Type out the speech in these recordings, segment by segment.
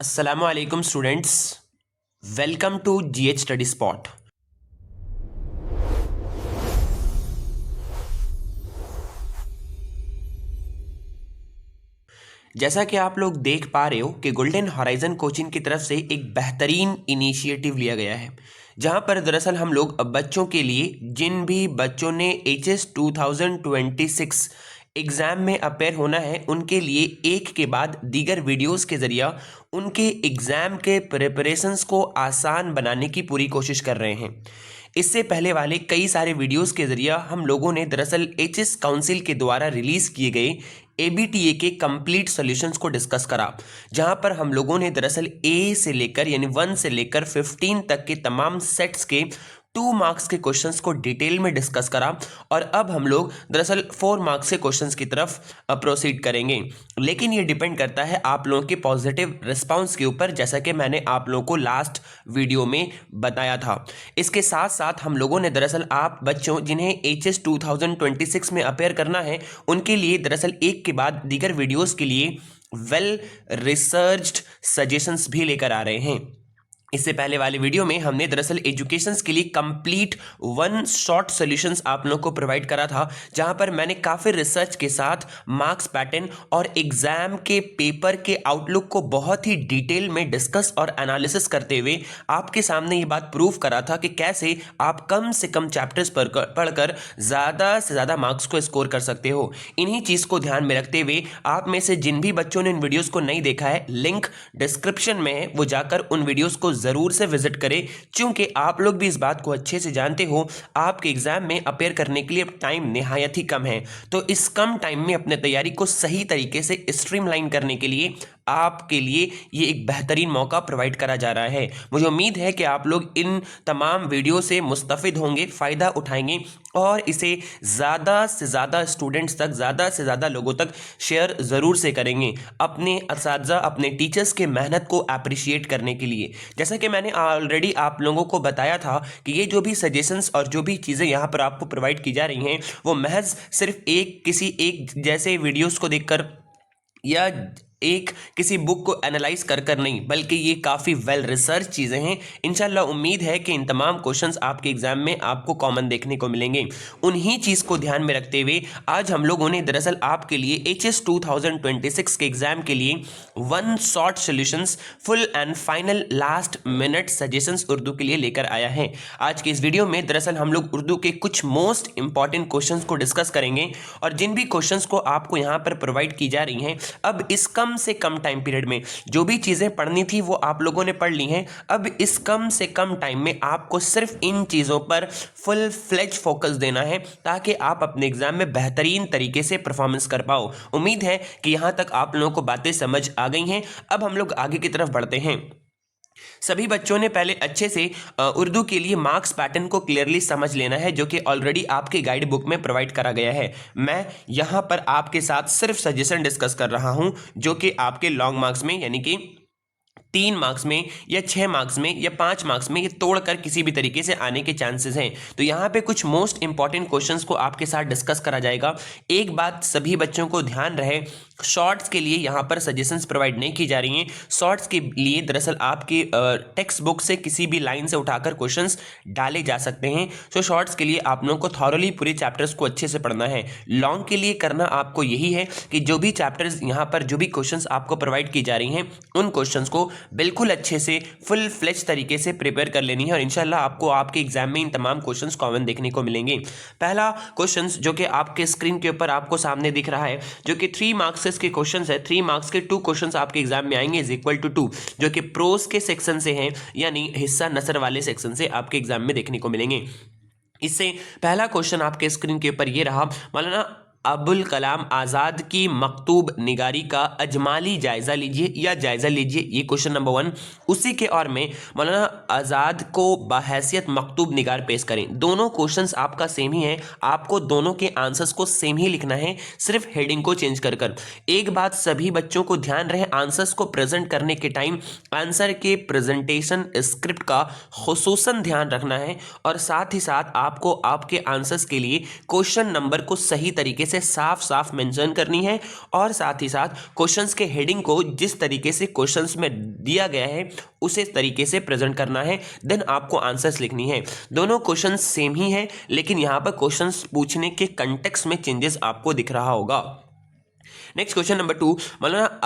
अस्सलामु अलैकुम students, welcome to G H study spot. जैसा कि आप लोग देख पा रहे हो कि गोल्डन हॉराइजन कोचिंग की तरफ से एक बेहतरीन इनिशिएटिव लिया गया है, जहां पर दरअसल हम लोग बच्चों के लिए, जिन भी बच्चों ने HS 2026 एग्ज़ाम में अपेयर होना है, उनके लिए एक के बाद दीगर वीडियोस के ज़रिया उनके एग्ज़ाम के प्रिपरेशंस को आसान बनाने की पूरी कोशिश कर रहे हैं। इससे पहले वाले कई सारे वीडियोस के ज़रिए हम लोगों ने दरअसल HS काउंसिल के द्वारा रिलीज़ किए गए ABTA के कंप्लीट सॉल्यूशंस को डिस्कस करा, जहां पर हम लोगों ने दरअसल A से लेकर यानी 1 से लेकर 15 तक के तमाम सेट्स के 2 मार्क्स के क्वेश्चंस को डिटेल में डिस्कस करा। और अब हम लोग दरअसल 4 मार्क्स के क्वेश्चंस की तरफ प्रोसीड करेंगे, लेकिन ये डिपेंड करता है आप लोगों के पॉजिटिव रिस्पांस के ऊपर, जैसा कि मैंने आप लोगों को लास्ट वीडियो में बताया था। इसके साथ साथ हम लोगों ने दरअसल आप बच्चों जिन्हें HS 2026 में अपेयर करना है, उनके लिए दरअसल एक के बाद दीगर वीडियोस के लिए वेल रिसर्च्ड सजेशंस भी लेकर आ रहे हैं। इससे पहले वाले वीडियो में हमने दरअसल एजुकेशंस के लिए कंप्लीट 1 शॉर्ट सॉल्यूशंस आप लोगों को प्रोवाइड करा था, जहां पर मैंने काफ़ी रिसर्च के साथ मार्क्स पैटर्न और एग्जाम के पेपर के आउटलुक को बहुत ही डिटेल में डिस्कस और एनालिसिस करते हुए आपके सामने ये बात प्रूव करा था कि कैसे आप कम से कम चैप्टर्स पढ़कर ज़्यादा से ज़्यादा मार्क्स को स्कोर कर सकते हो। इन्हीं चीज़ को ध्यान में रखते हुए आप में से जिन भी बच्चों ने इन वीडियोज़ को नहीं देखा है, लिंक डिस्क्रिप्शन में है, वो जाकर उन वीडियोज़ को ज़रूर से विजिट करें, क्योंकि आप लोग भी इस बात को अच्छे से जानते हो आपके एग्जाम में अपेयर करने के लिए टाइम निहायत ही कम है। तो इस कम टाइम में अपने तैयारी को सही तरीके से स्ट्रीमलाइन करने के लिए आपके लिए ये एक बेहतरीन मौका प्रोवाइड करा जा रहा है। मुझे उम्मीद है कि आप लोग इन तमाम वीडियो से मुस्तफ़िद होंगे, फ़ायदा उठाएंगे और इसे ज़्यादा से ज़्यादा स्टूडेंट्स तक, ज़्यादा से ज़्यादा लोगों तक शेयर ज़रूर से करेंगे, अपने असातिज़ा, अपने टीचर्स के मेहनत को अप्रिशिएट करने के लिए। जैसा कि मैंने ऑलरेडी आप लोगों को बताया था कि ये जो भी सजेशंस और जो भी चीज़ें यहाँ पर आपको प्रोवाइड की जा रही हैं, वो महज सिर्फ किसी एक जैसे वीडियोज़ को देखकर या किसी बुक को एनालाइज कर नहीं, बल्कि ये काफ़ी वेल रिसर्च चीज़ें हैं। इंशाल्लाह उम्मीद है कि इन तमाम क्वेश्चंस आपके एग्जाम में आपको कॉमन देखने को मिलेंगे। उन्हीं चीज़ को ध्यान में रखते हुए आज हम लोगों ने दरअसल आपके लिए HS 2026 के एग्जाम के लिए 1 short solutions full and final last minute suggestions Urdu के लिए लेकर आया है। आज के इस वीडियो में दरअसल हम लोग उर्दू के कुछ मोस्ट इंपॉर्टेंट क्वेश्चंस को डिस्कस करेंगे, और जिन भी क्वेश्चंस को आपको यहाँ पर प्रोवाइड की जा रही हैं, अब इस कम से कम टाइम पीरियड में जो भी चीजें पढ़नी थी वो आप लोगों ने पढ़ ली हैं। अब इस कम से कम टाइम में आपको सिर्फ इन चीजों पर फुल फ्लेज फोकस देना है, ताकि आप अपने एग्जाम में बेहतरीन तरीके से परफॉर्मेंस कर पाओ। उम्मीद है कि यहां तक आप लोगों को बातें समझ आ गई हैं। अब हम लोग आगे की तरफ बढ़ते हैं। सभी बच्चों ने पहले अच्छे से उर्दू के लिए मार्क्स पैटर्न को क्लियरली समझ लेना है, जो कि ऑलरेडी आपके गाइड बुक में प्रोवाइड करा गया है। मैं यहाँ पर आपके साथ सिर्फ सजेशन डिस्कस कर रहा हूँ, जो कि आपके लॉन्ग मार्क्स में यानी कि 3 मार्क्स में या 6 मार्क्स में या 5 मार्क्स में ये तोड़कर किसी भी तरीके से आने के चांसेस हैं। तो यहाँ पे कुछ मोस्ट इंपॉर्टेंट क्वेश्चंस को आपके साथ डिस्कस करा जाएगा। एक बात सभी बच्चों को ध्यान रहे, शॉर्ट्स के लिए यहाँ पर सजेशंस प्रोवाइड नहीं की जा रही हैं। शॉर्ट्स के लिए दरअसल आपके टेक्स्ट बुक से किसी भी लाइन से उठाकर क्वेश्चंस डाले जा सकते हैं। तो शॉर्ट्स के लिए आप लोगों को थॉरली पूरे चैप्टर्स को अच्छे से पढ़ना है। लॉन्ग के लिए करना आपको यही है कि जो भी चैप्टर्स यहाँ पर जो भी क्वेश्चंस आपको प्रोवाइड की जा रही हैं, उन क्वेश्चंस को बिल्कुल अच्छे से फुल फ्लेज तरीके से प्रिपेयर कर लेनी है, और इंशाल्लाह आपको आपके एग्जाम में इन तमाम क्वेश्चंस कॉमन देखने को मिलेंगे। पहला क्वेश्चंस जो कि आपके स्क्रीन के ऊपर आपको सामने दिख रहा है, जो कि 3 मार्क्स के क्वेश्चंस है। 3 मार्क्स के 2 क्वेश्चंस आपके एग्जाम में आएंगे =2, जो कि प्रोज के सेक्शन से हैं, यानी हिस्सा नसर वाले सेक्शन से आपके एग्जाम में देखने को मिलेंगे। इससे पहला क्वेश्चन आपके स्क्रीन के ऊपर ये रहा, मौलाना अबुल कलाम आज़ाद की मकतूब निगारी का अजमाली जायज़ा लीजिए या जायज़ा लीजिए, ये क्वेश्चन नंबर 1। उसी के और में मौलाना आज़ाद को बहैसियत मकतूब निगार पेश करें। दोनों क्वेश्चंस आपका सेम ही है, आपको दोनों के आंसर्स को सेम ही लिखना है, सिर्फ हेडिंग को चेंज कर कर। एक बात सभी बच्चों को ध्यान रहे, आंसर्स को प्रेजेंट करने के टाइम आंसर के प्रेजेंटेशन स्क्रिप्ट का खुसूसन ध्यान रखना है, और साथ ही साथ आपको आपके आंसर्स के लिए क्वेश्चन नंबर को सही तरीके से साफ साफ मेंशन करनी है और साथ ही साथ क्वेश्चंस के हेडिंग को जिस तरीके से क्वेश्चंस में दिया गया है उसे तरीके से प्रेजेंट करना है। देन आपको आंसर्स लिखनी है। दोनों क्वेश्चंस सेम ही हैं, लेकिन यहाँ पर क्वेश्चंस पूछने के कंटेक्स्ट में चेंजेस आपको दिख रहा होगा। नेक्स्ट क्वेश्चन नंबर 2,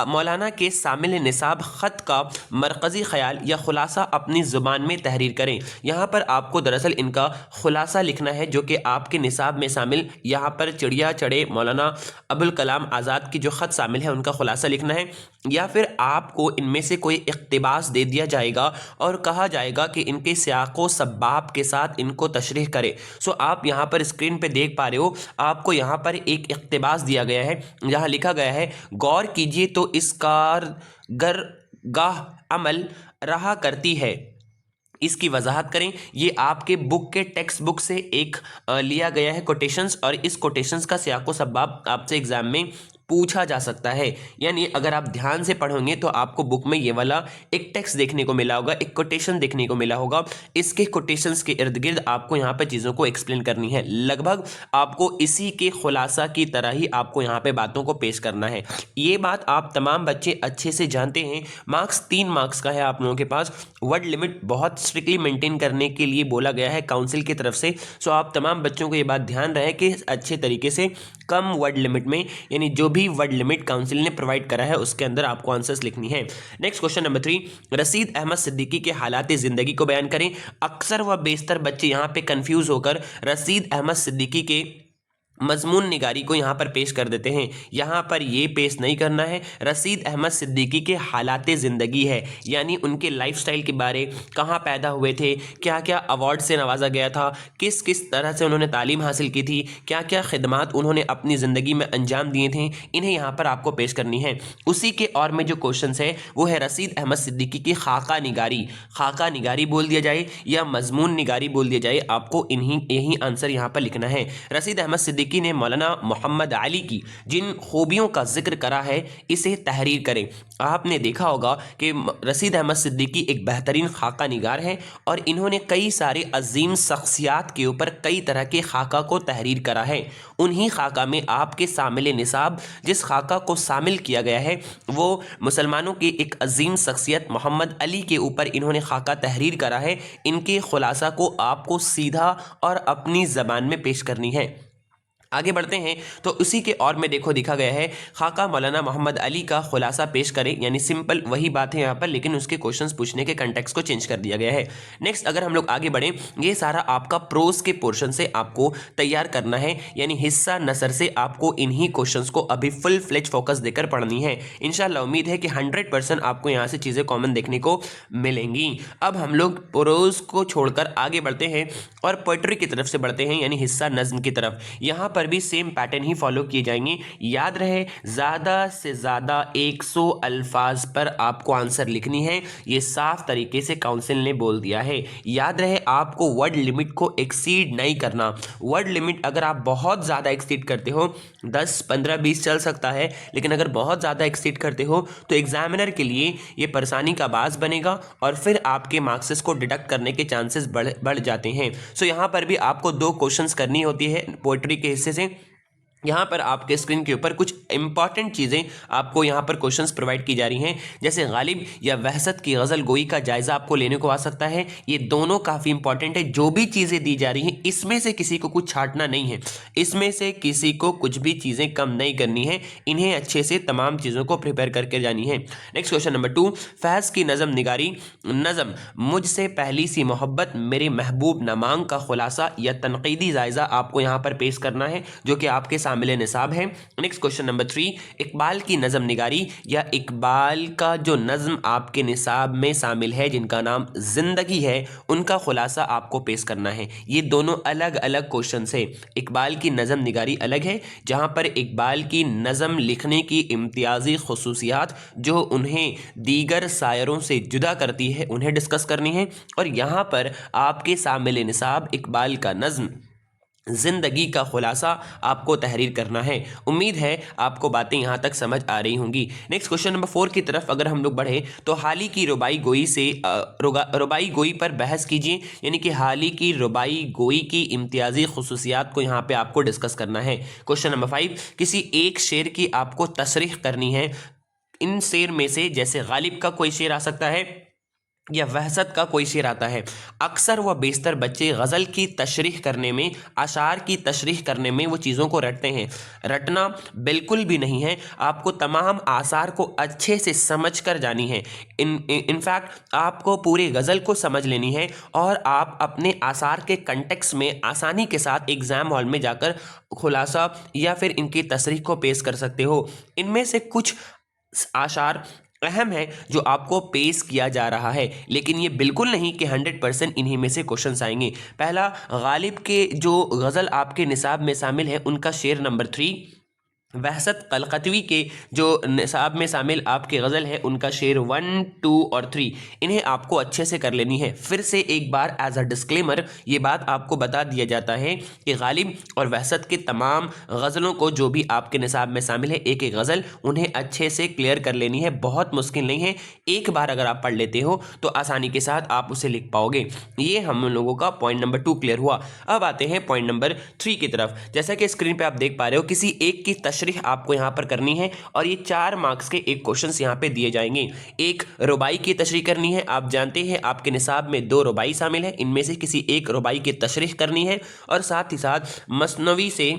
मौलाना के शामिल निसाब ख़त का मरकज़ी ख्याल या खुलासा अपनी ज़ुबान में तहरीर करें। यहाँ पर आपको दरअसल इनका खुलासा लिखना है जो कि आपके निसाब में शामिल, यहाँ पर चिड़िया चढ़े मौलाना अबुल कलाम आज़ाद की जो ख़त शामिल है उनका खुलासा लिखना है, या फिर आपको इनमें से कोई इक़्तिबास दे दिया जाएगा और कहा जाएगा कि इनके सियाक़ो सबाब के साथ इनको तशरीह करें। सो आप यहाँ पर स्क्रीन पे देख पा रहे हो, आपको यहाँ पर एक इक़्तिबास दिया गया है जहाँ लिखा गया है, गौर कीजिए तो इस कारगरगाह अमल रहा करती है, इसकी वजाहत करें। ये आपके बुक के टेक्स्ट बुक से एक लिया गया है कोटेशंस, और इस कोटेशंस का सियाक़ो सबाब आपसे एग्जाम में पूछा जा सकता है। यानी अगर आप ध्यान से पढ़ोगे तो आपको बुक में ये वाला एक टेक्स्ट देखने को मिला होगा, एक कोटेशन देखने को मिला होगा। इसके कोटेशंस के इर्द गिर्द आपको यहाँ पे चीज़ों को एक्सप्लेन करनी है। लगभग आपको इसी के खुलासा की तरह ही आपको यहाँ पे बातों को पेश करना है। ये बात आप तमाम बच्चे अच्छे से जानते हैं। मार्क्स 3 मार्क्स का है आप लोगों के पास। वर्ड लिमिट बहुत स्ट्रिक्टली मेंटेन करने के लिए बोला गया है काउंसिल की तरफ से। सो आप तमाम बच्चों को ये बात ध्यान रहे कि अच्छे तरीके से कम वर्ड लिमिट में, यानी जो भी वर्ड लिमिट काउंसिल ने प्रोवाइड करा है उसके अंदर आपको आंसर्स लिखनी है। Next question number 3, Rashid Ahmed Siddiqui के हालात ज़िंदगी को बयान करें। अक्सर व बेशतर बच्चे यहाँ पे कंफ्यूज होकर रशीद अहमद सिद्दीकी के मजमून निगारी को यहाँ पर पेश कर देते हैं। यहाँ पर ये पेश नहीं करना है। रशीद अहमद सिद्दीकी के हालात ज़िंदगी है, यानी उनके लाइफस्टाइल के बारे, कहाँ पैदा हुए थे, क्या क्या अवार्ड से नवाजा गया था, किस किस तरह से उन्होंने तालीम हासिल की थी, क्या क्या खिदमात उन्होंने अपनी ज़िंदगी में अंजाम दिए थे, इन्हें यहाँ पर आपको पेश करनी है। उसी के और में जो क्वेश्चन है वो है रशीद अहमद सिद्दीकी की खाका निगारी। खाका निगारी बोल दिया जाए या मजमून निगारी बोल दिया जाए, आपको यही आंसर यहाँ पर लिखना है। रशीद अहमद सिद्दीकी ने मौलाना मोहम्मद अली की जिन खूबियों का जिक्र करा है इसे तहरीर करें। आपने देखा होगा कि रशीद अहमद सिद्दीकी एक बेहतरीन खाका निगार है और इन्होंने कई सारे अजीम शख्सियात के ऊपर कई तरह के खाका को तहरीर करा है। उन्हीं खाका में आपके शामिल निसाब जिस खाका को शामिल किया गया है वो मुसलमानों की एक अजीम शख्सियत मोहम्मद अली के ऊपर इन्होंने खाका तहरीर करा है। इनके खुलासा को आपको सीधा और अपनी ज़बान में पेश करनी है। आगे बढ़ते हैं तो उसी के और में देखो दिखा गया है, खाका मौलाना मोहम्मद अली का खुलासा पेश करें, यानी सिंपल वही बात है यहाँ पर, लेकिन उसके क्वेश्चंस पूछने के कंटेक्स्ट को चेंज कर दिया गया है। नेक्स्ट अगर हम लोग आगे बढ़ें, ये सारा आपका प्रोज के पोर्शन से आपको तैयार करना है, यानी हिस्सा नसर से आपको इन्हीं क्वेश्चंस को अभी फुल फ्लेज फोकस देकर पढ़नी है। इंशाल्लाह उम्मीद है कि 100% आपको यहाँ से चीज़ें कॉमन देखने को मिलेंगी। अब हम लोग प्रोज को छोड़कर आगे बढ़ते हैं और पोएट्री की तरफ से बढ़ते हैं, यानी हिस्सा नज्म की तरफ। यहाँ पर भी सेम पैटर्न ही फॉलो किए जाएंगे। याद रहे ज़्यादा से ज़्यादा 100 अल्फाज पर आपको आंसर लिखनी है, ये साफ तरीके से काउंसिल ने बोल दिया है। याद रहे आपको वर्ड लिमिट को एक्सीड नहीं करना। वर्ड लिमिट अगर आप बहुत ज़्यादा एक्सीड करते हो 10, 15, 20 चल सकता है, लेकिन अगर बहुत ज़्यादा एक्सीड करते हो तो एग्जामिनर के लिए ये परेशानी का बास बनेगा और फिर आपके मार्क्सेस को डिडक्ट करने के चांसेस बढ़ जाते हैं। सो यहाँ पर भी आपको 2 क्वेश्चंस करनी होती है पोएट्री के हिस्से से। यहाँ पर आपके स्क्रीन के ऊपर कुछ इंपॉर्टेंट चीज़ें आपको यहाँ पर क्वेश्चंस प्रोवाइड की जा रही हैं, जैसे गालिब या वहशत की गज़ल गोई का जायज़ा आपको लेने को आ सकता है। ये दोनों काफ़ी इंपॉर्टेंट है। जो भी चीज़ें दी जा रही हैं इसमें से किसी को कुछ छांटना नहीं है, इसमें से किसी को कुछ भी चीज़ें कम नहीं करनी है, इन्हें अच्छे से तमाम चीज़ों को प्रिपेयर करके जानी है। नेक्स्ट क्वेश्चन नंबर 2, फैज़ की नज़म निगारी। नज़म मुझसे पहली सी मोहब्बत मेरे महबूब नमांग का खुलासा या तनकीदी जायज़ा आपको यहाँ पर पेश करना है, जो कि आपके शामिल निसाब है। नेक्स्ट क्वेश्चन नंबर 3, इकबाल की नज़म निगारी या इकबाल का जो नज़म आपके निसाब में शामिल है जिनका नाम ज़िंदगी है, उनका खुलासा आपको पेश करना है। ये दोनों अलग अलग क्वेश्चन है। इकबाल की नज़म निगारी अलग है, जहाँ पर इकबाल की नज़म लिखने की इम्तियाज़ी खसूसियात जो उन्हें दीगर शायरों से जुदा करती है उन्हें डिस्कस करनी है, और यहाँ पर आपके शामिल निसाब इकबाल का नज़म जिंदगी का खुलासा आपको तहरीर करना है। उम्मीद है आपको बातें यहाँ तक समझ आ रही होंगी। नेक्स्ट क्वेश्चन नंबर 4 की तरफ अगर हम लोग बढ़े तो हाल ही की रुबाई गोई से रुबाई गोई पर बहस कीजिए, यानी कि हाल ही की रुबाई गोई की इम्तियाजी खुसूसियात को यहाँ पे आपको डिस्कस करना है। क्वेश्चन नंबर 5, किसी एक शेर की आपको तशरीह करनी है। इन शेर में से जैसे गालिब का कोई शेर आ सकता है या वहशत का कोई शेर आता है। अक्सर व बेशतर बच्चे गज़ल की तशरीह करने में, अशार की तशरीह करने में वो चीज़ों को रटते हैं। रटना बिल्कुल भी नहीं है, आपको तमाम आसार को अच्छे से समझ कर जानी है। इनफैक्ट आपको पूरे गज़ल को समझ लेनी है और आप अपने आसार के कंटेक्स्ट में आसानी के साथ एग्ज़ाम हॉल में जाकर खुलासा या फिर इनकी तशरीह को पेश कर सकते हो। इनमें से कुछ आशार अहम है जो आपको पेश किया जा रहा है, लेकिन ये बिल्कुल नहीं कि 100% इन्हीं में से क्वेश्चंस आएंगे। पहला, गालिब के जो गज़ल आपके निसाब में शामिल है उनका शेर नंबर 3। वहशत कलकतवी के जो निसाब में शामिल आपके गज़ल है उनका शेर 1, 2 और 3, इन्हें आपको अच्छे से कर लेनी है। फिर से एक बार एज अ डिस्क्लेमर ये बात आपको बता दिया जाता है कि गालिब और वहशत के तमाम गज़लों को जो भी आपके निसाब में शामिल है एक एक गज़ल उन्हें अच्छे से क्लियर कर लेनी है। बहुत मुश्किल नहीं है, एक बार अगर आप पढ़ लेते हो तो आसानी के साथ आप उसे लिख पाओगे। ये हम लोगों का पॉइंट नंबर 2 क्लियर हुआ। अब आते हैं पॉइंट नंबर 3 की तरफ। जैसा कि स्क्रीन पे आप देख पा रहे हो, किसी एक की तशरीह आपको यहां पर करनी है और ये 4 मार्क्स के एक क्वेश्चंस यहां पे दिए जाएंगे। एक, रुबाई की तशरीह करनी है। आप जानते हैं आपके निसाब में 2 रुबाई शामिल है, इनमें से किसी एक रुबाई की तशरीह करनी है और साथ ही साथ मसनवी से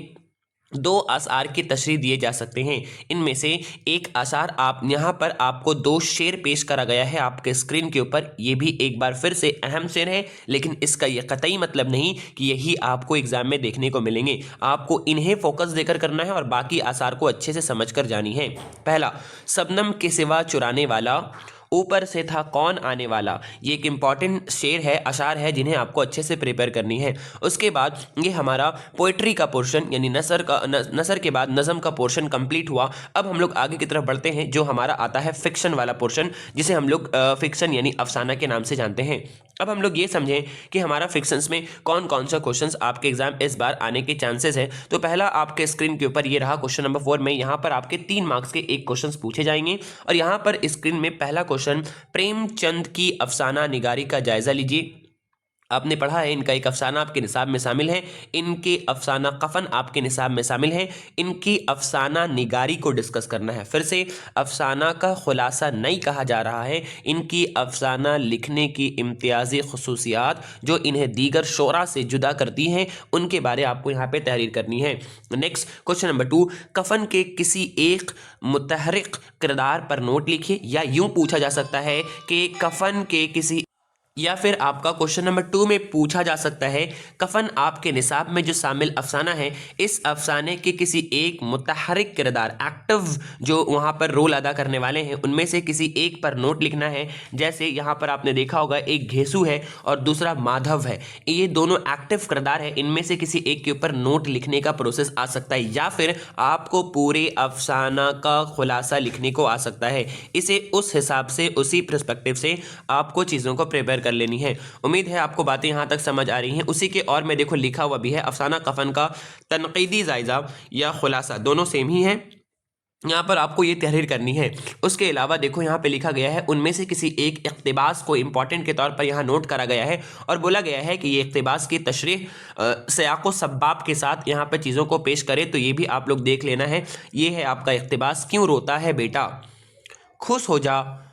2 अशार की तशरीह दिए जा सकते हैं। इनमें से एक अशार आप यहाँ पर आपको 2 शेर पेश करा गया है आपके स्क्रीन के ऊपर। ये भी एक बार फिर से अहम शेर है, लेकिन इसका यह कतई मतलब नहीं कि यही आपको एग्जाम में देखने को मिलेंगे। आपको इन्हें फोकस देकर करना है और बाकी आसार को अच्छे से समझ कर जानी है। पहला, शबनम के सिवा चुराने वाला, ऊपर से था कौन आने वाला। ये एक इंपॉर्टेंट शेर है, अशार है जिन्हें आपको अच्छे से प्रिपेयर करनी है। उसके बाद ये हमारा पोइट्री का पोर्शन यानी नसर के बाद नज़म का पोर्शन कंप्लीट हुआ। अब हम लोग आगे की तरफ बढ़ते हैं जो हमारा आता है फिक्शन वाला पोर्शन, जिसे हम लोग फिक्शन यानी अफसाना के नाम से जानते हैं। अब हम लोग ये समझें कि हमारा फिक्शंस में कौन कौन सा क्वेश्चंस आपके एग्जाम इस बार आने के चांसेस है। तो पहला आपके स्क्रीन के ऊपर ये रहा क्वेश्चन नंबर 4 में, यहाँ पर आपके 3 मार्क्स के एक क्वेश्चंस पूछे जाएंगे और यहाँ पर स्क्रीन में पहला क्वेश्चन, प्रेमचंद की अफसाना निगारी का जायजा लीजिए। आपने पढ़ा है इनका एक अफसाना आपके निसाब में शामिल है, इनके अफसाना कफन आपके निसाब में शामिल है। इनकी अफसाना निगारी को डिस्कस करना है। फिर से अफसाना का खुलासा नहीं कहा जा रहा है, इनकी अफसाना लिखने की इम्तियाजी खुसूसियात जो इन्हें दीगर शोरा से जुदा करती हैं उनके बारे आपको यहाँ पे तहरीर करनी है। नेक्स्ट क्वेश्चन नंबर 2, कफन के किसी एक मुतहरिक किरदार पर नोट लिखिए। या यूं पूछा जा सकता है कि कफन के किसी, या फिर आपका क्वेश्चन नंबर 2 में पूछा जा सकता है कफन आपके निसाब में जो शामिल अफसाना है, इस अफसाने के किसी एक मुतहरिक किरदार, एक्टिव जो वहाँ पर रोल अदा करने वाले हैं, उनमें से किसी एक पर नोट लिखना है। जैसे यहाँ पर आपने देखा होगा एक घेसू है और दूसरा माधव है, ये दोनों एक्टिव किरदार है, इनमें से किसी एक के ऊपर नोट लिखने का प्रोसेस आ सकता है या फिर आपको पूरे अफसाना का खुलासा लिखने को आ सकता है। इसे उस हिसाब से, उसी पर्सपेक्टिव से आपको चीज़ों को प्रिपेयर कर लेनी है। उम्मीद है आपको बातें यहां तक समझ आ रही हैं। उसी के और में देखो लिखा हुआ भी है अफसाना कफन का तनकीदी जायजा या खुलासा, दोनों सेम ही है। यहाँ पर आपको ये तहरीर करनी है। उसके अलावा देखो यहाँ पे लिखा गया है उनमें से किसी एक इक़्तिबास को इंपॉर्टेंट के तौर पर यहाँ नोट करा गया है और बोला गया है कि ये इक़्तिबास की तशरीह सयाक़ो सब्बाब के साथ यहाँ पर चीज़ों को पेश करे। तो ये भी आप लोग देख लेना है। ये है आपका इक़्तिबास, क्यों रोता है बेटा, खुश हो जा,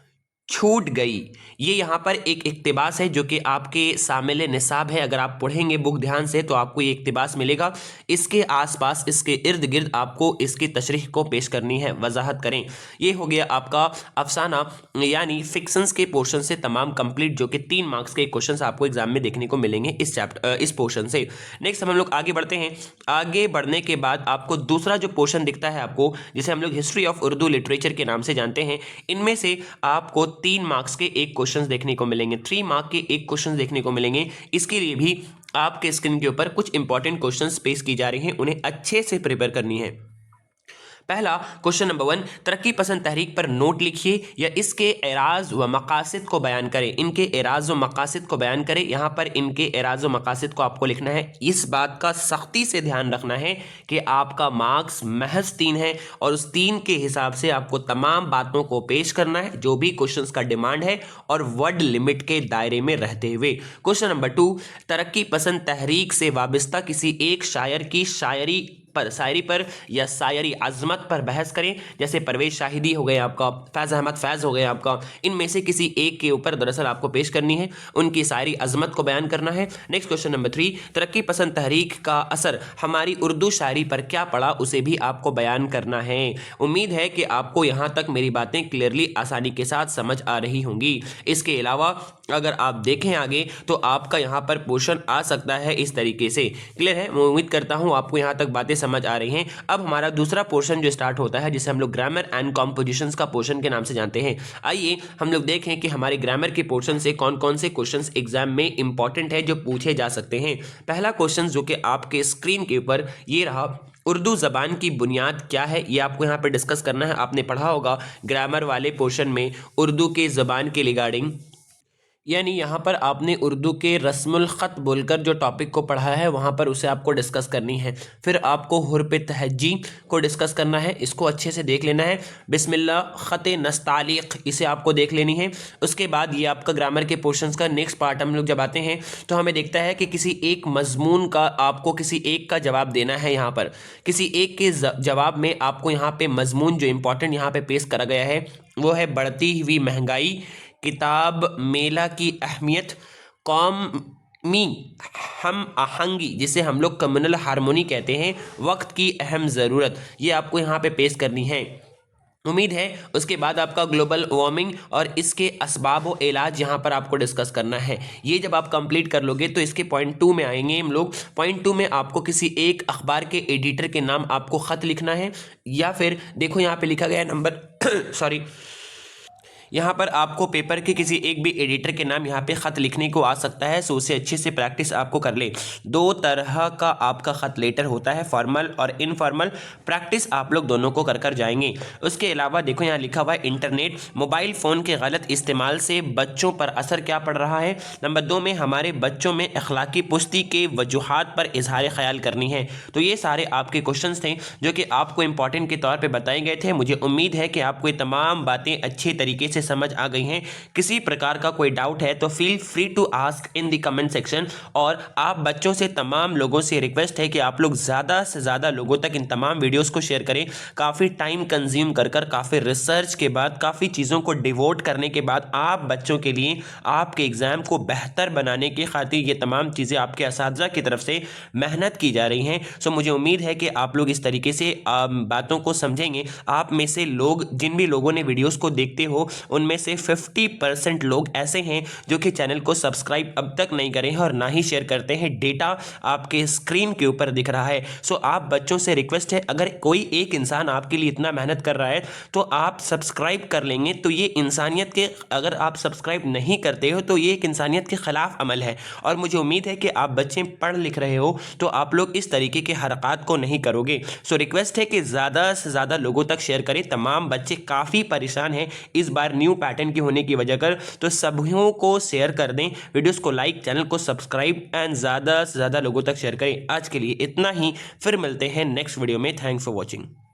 छूट गई। ये यहाँ पर एक इक़्तिबास है जो कि आपके शामिल निसाब है। अगर आप पढ़ेंगे बुक ध्यान से तो आपको ये इक़्तिबास मिलेगा। इसके आसपास, इसके इर्द गिर्द आपको इसकी तशरीह को पेश करनी है, वजाहत करें। ये हो गया आपका अफसाना यानी फिक्शंस के पोर्शन से तमाम कंप्लीट, जो कि 3 मार्क्स के क्वेश्चंस आपको एग्जाम में देखने को मिलेंगे इस पोर्शन से। नेक्स्ट हम लोग आगे बढ़ते हैं। आगे बढ़ने के बाद आपको दूसरा जो पोर्शन दिखता है आपको, जिसे हम लोग हिस्ट्री ऑफ उर्दू लिटरेचर के नाम से जानते हैं, इनमें से आपको 3 मार्क्स के एक क्वेश्चंस देखने को मिलेंगे, 3 मार्क के एक क्वेश्चंस देखने को मिलेंगे। इसके लिए भी आपके स्क्रीन के ऊपर कुछ इंपॉर्टेंट क्वेश्चंस पेश की जा रही हैं, उन्हें अच्छे से प्रिपेयर करनी है। पहला क्वेश्चन नंबर 1, तरक्की पसंद तहरीक पर नोट लिखिए या इसके एराज व मकासद को बयान करें। इनके एराज व मकासद को बयान करें। यहाँ पर इनके एराज व मकासद को आपको लिखना है। इस बात का सख्ती से ध्यान रखना है कि आपका मार्क्स महज 3 है और उस 3 के हिसाब से आपको तमाम बातों को पेश करना है जो भी क्वेश्चंस का डिमांड है और वर्ड लिमिट के दायरे में रहते हुए। क्वेश्चन नंबर 2, तरक्की पसंद तहरीक से वाबस्ता किसी एक शायर की शायरी पर या शायरी अजमत पर बहस करें। जैसे परवेज शाहिदी हो गए आपका, फैज़ अहमद फैज़ हो गए आपका, इनमें से किसी एक के ऊपर दरअसल आपको पेश करनी है, उनकी शायरी अजमत को बयान करना है। नेक्स्ट क्वेश्चन नंबर 3, तरक्की पसंद तहरीक का असर हमारी उर्दू शायरी पर क्या पड़ा, उसे भी आपको बयान करना है। उम्मीद है कि आपको यहाँ तक मेरी बातें क्लियरली आसानी के साथ समझ आ रही होंगी। इसके अलावा अगर आप देखें आगे तो आपका यहाँ पर पोर्शन आ सकता है इस तरीके से। क्लियर है? मैं उम्मीद करता हूँ आपको यहाँ तक बातें समझ आ रही हैं। अब हमारा दूसरा पोर्शन जो स्टार्ट होता है, जिसे हम लोग ग्रामर एंड कॉम्पोजिशंस का पोर्शन के नाम से जानते हैं। आइए हम लोग देखें कि हमारे ग्रामर के पोर्शन से कौन कौन से क्वेश्चंस एग्जाम में इंपॉर्टेंट है जो पूछे जा सकते हैं। पहला क्वेश्चन जो कि आपके स्क्रीन के ऊपर ये रहा, उर्दू ज़बान की बुनियाद क्या है, ये आपको यहाँ पर डिस्कस करना है। आपने पढ़ा होगा ग्रामर वाले पोर्शन में उर्दू के ज़बान के रिगार्डिंग, यानी यहाँ पर आपने उर्दू के रस्मुल ख़त बोलकर जो टॉपिक को पढ़ा है वहाँ पर उसे आपको डिस्कस करनी है। फिर आपको हुर्फ तहज्जी को डिस्कस करना है, इसको अच्छे से देख लेना है। बिस्मिल्लाह ख़त नस्तालिक, इसे आपको देख लेनी है। उसके बाद ये आपका ग्रामर के पोर्शंस का नेक्स्ट पार्ट हम लोग जब आते हैं तो हमें देखता है कि किसी एक मजमून का आपको किसी एक का जवाब देना है। यहाँ पर किसी एक के जवाब में आपको यहाँ पर मजमून जो इम्पोर्टेंट यहाँ पर पेश करा गया है वो है बढ़ती हुई महंगाई, किताब मेला की अहमियत, कौमी हम आहंगी जिसे हम लोग कम्युनल हारमोनी कहते हैं, वक्त की अहम ज़रूरत, ये आपको यहाँ पे पेश करनी है। उम्मीद है उसके बाद आपका ग्लोबल वार्मिंग और इसके असबाब व इलाज यहाँ पर आपको डिस्कस करना है। ये जब आप कंप्लीट कर लोगे तो इसके पॉइंट 2 में आएंगे हम लोग। पॉइंट 2 में आपको किसी एक अखबार के एडिटर के नाम आपको ख़त लिखना है, या फिर देखो यहाँ पे लिखा गया है नंबर सॉरी, यहाँ पर आपको पेपर के किसी एक भी एडिटर के नाम यहाँ पे ख़त लिखने को आ सकता है। सो उसे अच्छे से प्रैक्टिस आपको कर ले। 2 तरह का आपका ख़त लेटर होता है, फॉर्मल और इनफॉर्मल। प्रैक्टिस आप लोग दोनों को कर जाएंगे। उसके अलावा देखो यहाँ लिखा हुआ है इंटरनेट, मोबाइल फ़ोन के गलत इस्तेमाल से बच्चों पर असर क्या पड़ रहा है। नंबर 2 में हमारे बच्चों में अखलाकी पुश्ती के वजूहात पर इजहार ख्याल करनी है। तो ये सारे आपके क्वेश्चन थे जो कि आपको इंपॉर्टेंट के तौर पर बताए गए थे। मुझे उम्मीद है कि आपको ये तमाम बातें अच्छे तरीके से समझ आ गई हैं। किसी प्रकार का कोई डाउट है तो feel free to ask in the comment section. और आप बच्चों से, तमाम लोगों से रिक्वेस्ट है कि आप लोग ज़्यादा से ज़्यादा लोगों तक इन तमाम वीडियोस को शेयर करें। काफ़ी टाइम कंज्यूम कर काफ़ी रिसर्च के बाद, काफ़ी चीज़ों को डिवोट करने के बाद आप बच्चों के लिए आपके एग्ज़ाम को बेहतर बनाने की खातिर ये तमाम चीज़ें आपके असातिज़ा की तरफ से मेहनत की जा रही हैं। सो मुझे उम्मीद है कि आप लोग इस तरीके से बातों को समझेंगे। आप में से लोग, जिन भी लोगों ने वीडियोज़ को देखते हो, उनमें से 50% लोग ऐसे हैं जो कि चैनल को सब्सक्राइब अब तक नहीं करें हैं और ना ही शेयर करते हैं। डेटा आपके स्क्रीन के ऊपर दिख रहा है। सो आप बच्चों से रिक्वेस्ट है, अगर कोई एक इंसान आपके लिए इतना मेहनत कर रहा है तो आप सब्सक्राइब कर लेंगे। तो ये इंसानियत के, अगर आप सब्सक्राइब नहीं करते हो तो ये एक इंसानियत के ख़िलाफ़ अमल है। और मुझे उम्मीद है कि आप बच्चे पढ़ लिख रहे हो तो आप लोग इस तरीके के हरकत को नहीं करोगे। सो रिक्वेस्ट है कि ज़्यादा से ज़्यादा लोगों तक शेयर करें। तमाम बच्चे काफ़ी परेशान हैं इस बार न्यू पैटर्न की होने की वजह कर, तो सभी को शेयर कर दें, वीडियोस को लाइक, चैनल को सब्सक्राइब एंड ज़्यादा से ज़्यादा लोगों तक शेयर करें। आज के लिए इतना ही, फिर मिलते हैं नेक्स्ट वीडियो में। Thanks for watching.